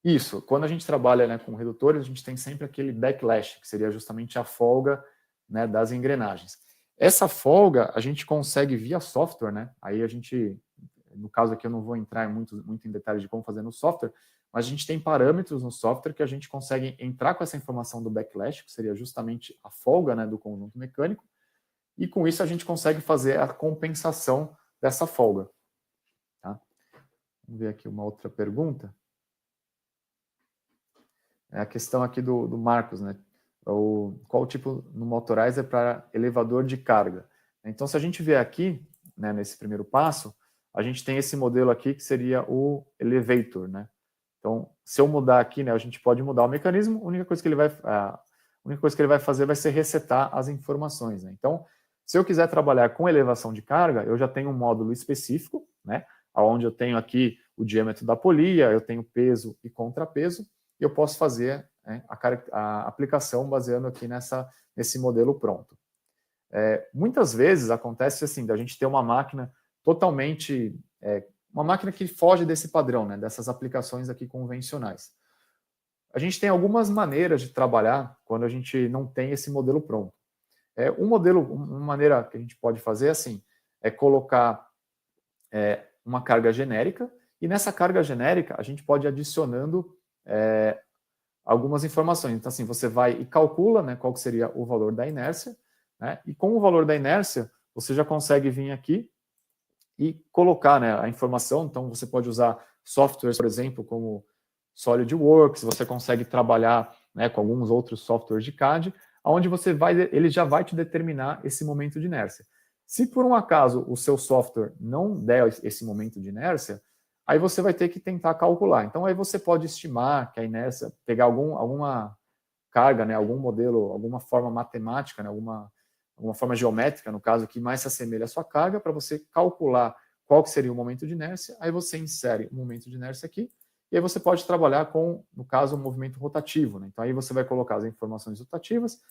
Isso. Quando a gente trabalha, né, com redutores, a gente tem sempre aquele backlash, que seria justamente a folga, né, das engrenagens. Essa folga a gente consegue via software, né? Aí a gente, no caso aqui eu não vou entrar muito em detalhes de como fazer no software, mas a gente tem parâmetros no software que a gente consegue entrar com essa informação do backlash, que seria justamente a folga, né, do conjunto mecânico, e com isso a gente consegue fazer a compensação dessa folga. Tá? Vamos ver aqui uma outra pergunta. É a questão aqui do Marcos, né? Qual o tipo no Motorizer para elevador de carga? Então, se a gente ver aqui, né, nesse primeiro passo, a gente tem esse modelo aqui que seria o elevator, né? Então, se eu mudar aqui, né, a gente pode mudar o mecanismo, a única coisa que ele vai fazer vai ser resetar as informações, né? Então, se eu quiser trabalhar com elevação de carga, eu já tenho um módulo específico, né, onde eu tenho aqui o diâmetro da polia, eu tenho peso e contrapeso, e eu posso fazer, né, a aplicação baseando aqui nesse modelo pronto. Muitas vezes acontece assim, da gente ter uma máquina totalmente... uma máquina que foge desse padrão, né, dessas aplicações aqui convencionais. A gente tem algumas maneiras de trabalhar quando a gente não tem esse modelo pronto. Uma maneira que a gente pode fazer assim, é colocar uma carga genérica, e nessa carga genérica a gente pode ir adicionando algumas informações. Então, assim, você vai e calcula, né, qual que seria o valor da inércia, né, e com o valor da inércia, você já consegue vir aqui e colocar, né, a informação. Então, você pode usar softwares, por exemplo, como SolidWorks, você consegue trabalhar, né, com alguns outros softwares de CAD, onde ele já vai te determinar esse momento de inércia. Se por um acaso o seu software não der esse momento de inércia, aí você vai ter que tentar calcular. Então, aí você pode estimar que a inércia, pegar alguma carga, né, algum modelo, alguma forma matemática, né, alguma forma geométrica, no caso, que mais se assemelha à sua carga, para você calcular qual que seria o momento de inércia. Aí você insere o momento de inércia aqui, e aí você pode trabalhar com, no caso, o movimento rotativo, né? Então, aí você vai colocar as informações rotativas,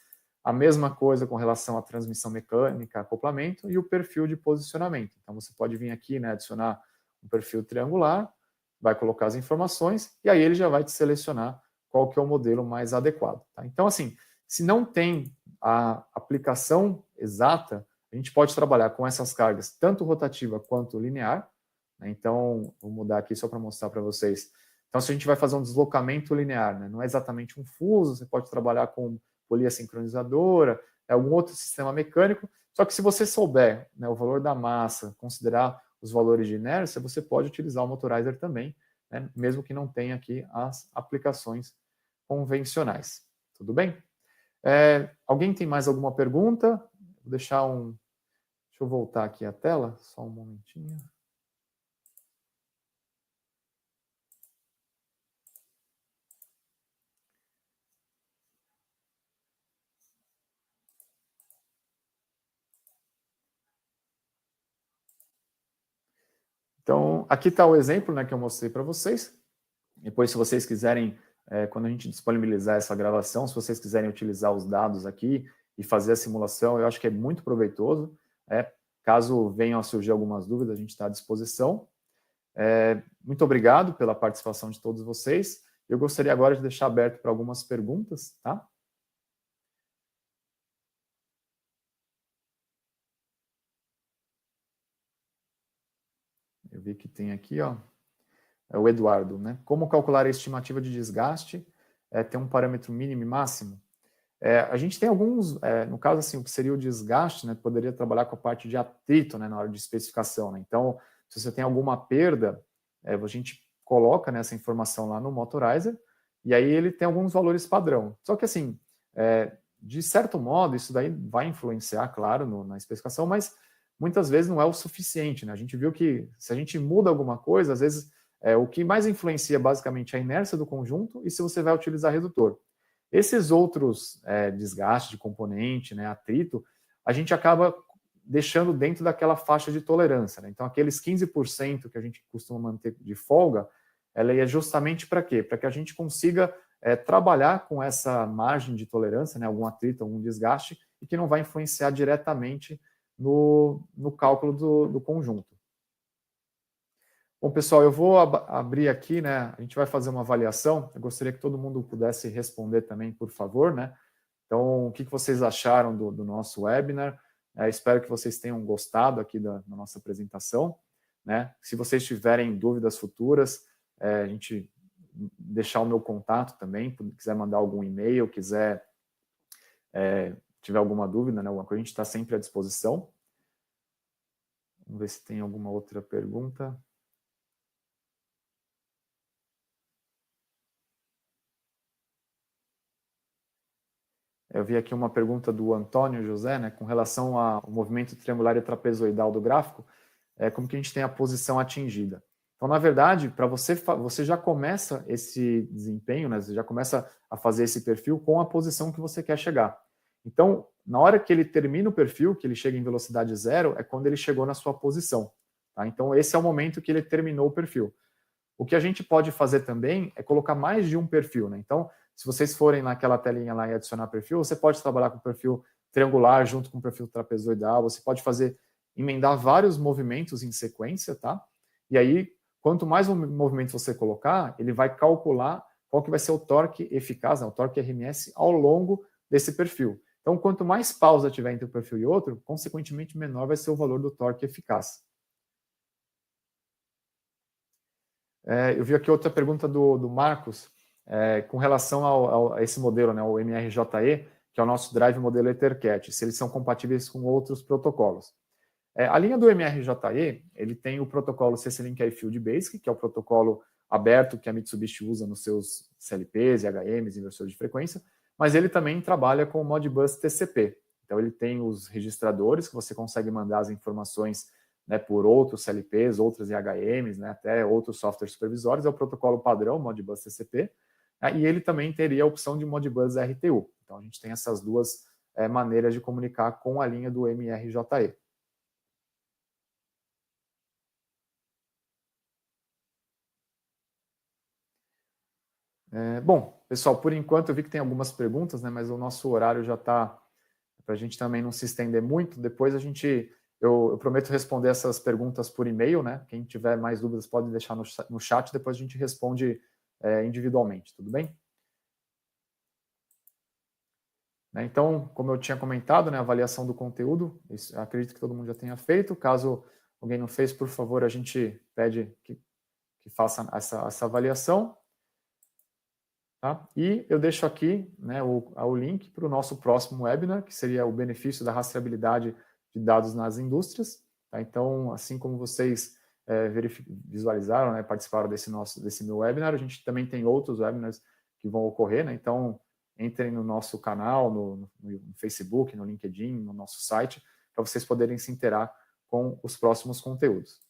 a mesma coisa com relação à transmissão mecânica, acoplamento e o perfil de posicionamento. Então, você pode vir aqui, né, adicionar um perfil triangular, vai colocar as informações, e aí ele já vai te selecionar qual que é o modelo mais adequado. Tá? Então, assim, se não tem a aplicação exata, a gente pode trabalhar com essas cargas, tanto rotativa quanto linear. Né? Então, vou mudar aqui só para mostrar para vocês. Então, se a gente vai fazer um deslocamento linear, né? Não é exatamente um fuso, você pode trabalhar com polia sincronizadora, algum outro sistema mecânico, só que se você souber, né, o valor da massa, considerar os valores de inércia, você pode utilizar o Motorizer também, né, mesmo que não tenha aqui as aplicações convencionais. Tudo bem? Alguém tem mais alguma pergunta? Vou deixar Deixa eu voltar aqui a tela, só um momentinho. Então, aqui está o exemplo, né, que eu mostrei para vocês. Depois, se vocês quiserem, quando a gente disponibilizar essa gravação, se vocês quiserem utilizar os dados aqui e fazer a simulação, eu acho que é muito proveitoso. Caso venham a surgir algumas dúvidas, a gente está à disposição. Muito obrigado pela participação de todos vocês. Eu gostaria agora de deixar aberto para algumas perguntas, tá? Eu vi que tem aqui, ó, o Eduardo, né? Como calcular a estimativa de desgaste? Tem um parâmetro mínimo e máximo? A gente tem alguns, no caso, assim, o que seria o desgaste, né? Poderia trabalhar com a parte de atrito, né, na hora de especificação, né? Então, se você tem alguma perda, a gente coloca, né, essa informação lá no Motorizer, e aí ele tem alguns valores padrão. Só que, assim, de certo modo, isso daí vai influenciar, claro, na especificação, mas muitas vezes não é o suficiente, né? A gente viu que se a gente muda alguma coisa, às vezes o que mais influencia basicamente é a inércia do conjunto e se você vai utilizar redutor. Esses outros desgastes de componente, né, atrito, a gente acaba deixando dentro daquela faixa de tolerância, né? Então, aqueles 15% que a gente costuma manter de folga, ela é justamente para quê? Para que a gente consiga trabalhar com essa margem de tolerância, né, algum atrito, algum desgaste, e que não vai influenciar diretamente no cálculo do conjunto. Bom, pessoal, eu vou abrir aqui, né? A gente vai fazer uma avaliação. Eu gostaria que todo mundo pudesse responder também, por favor, né? Então, o que vocês acharam do nosso webinar? Espero que vocês tenham gostado aqui da nossa apresentação, né? Se vocês tiverem dúvidas futuras, a gente deixar o meu contato também, quiser mandar algum e-mail, quiser tiver alguma dúvida, né? Alguma coisa, a gente está sempre à disposição. Vamos ver se tem alguma outra pergunta. Eu vi aqui uma pergunta do Antônio José, né, com relação ao movimento triangular e trapezoidal do gráfico, como que a gente tem a posição atingida. Então, na verdade, para você já começa esse desempenho, né, você já começa a fazer esse perfil com a posição que você quer chegar. Então, na hora que ele termina o perfil, que ele chega em velocidade zero, é quando ele chegou na sua posição. Tá? Então, esse é o momento que ele terminou o perfil. O que a gente pode fazer também é colocar mais de um perfil, né? Então, se vocês forem naquela telinha lá e adicionar perfil, você pode trabalhar com o perfil triangular junto com o perfil trapezoidal, você pode emendar vários movimentos em sequência, tá? E aí, quanto mais movimentos você colocar, ele vai calcular qual que vai ser o torque eficaz, né, o torque RMS, ao longo desse perfil. Então, quanto mais pausa tiver entre um perfil e outro, consequentemente, menor vai ser o valor do torque eficaz. Eu vi aqui outra pergunta do Marcos, com relação a esse modelo, né, o MRJE, que é o nosso Drive Modelo EtherCAT, se eles são compatíveis com outros protocolos. A linha do MRJE, ele tem o protocolo CC-Link iField Basic, que é o protocolo aberto que a Mitsubishi usa nos seus CLPs, HMs, inversores de frequência, mas ele também trabalha com o Modbus TCP. Então, ele tem os registradores que você consegue mandar as informações, né, por outros CLPs, outras IHMs, né, até outros softwares supervisórios, é o protocolo padrão Modbus TCP, e ele também teria a opção de Modbus RTU. Então, a gente tem essas duas maneiras de comunicar com a linha do MRJE. Bom, pessoal, por enquanto eu vi que tem algumas perguntas, né, mas o nosso horário já está, para a gente também não se estender muito. Depois eu prometo responder essas perguntas por e-mail, né? Quem tiver mais dúvidas pode deixar no chat, depois a gente responde individualmente, tudo bem? Então, como eu tinha comentado, né, a avaliação do conteúdo, acredito que todo mundo já tenha feito. Caso alguém não fez, por favor, a gente pede que faça essa avaliação. Tá? E eu deixo aqui, né, o link para o nosso próximo webinar, que seria o benefício da rastreabilidade de dados nas indústrias. Tá? Então, assim como vocês visualizaram, né, participaram desse meu webinar, a gente também tem outros webinars que vão ocorrer. Né? Então, entrem no nosso canal, no Facebook, no LinkedIn, no nosso site, para vocês poderem se interar com os próximos conteúdos.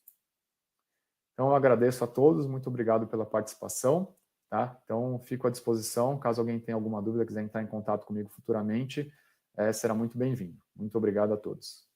Então, eu agradeço a todos, muito obrigado pela participação. Tá? Então, fico à disposição. Caso alguém tenha alguma dúvida, quiser entrar em contato comigo futuramente, será muito bem-vindo. Muito obrigado a todos.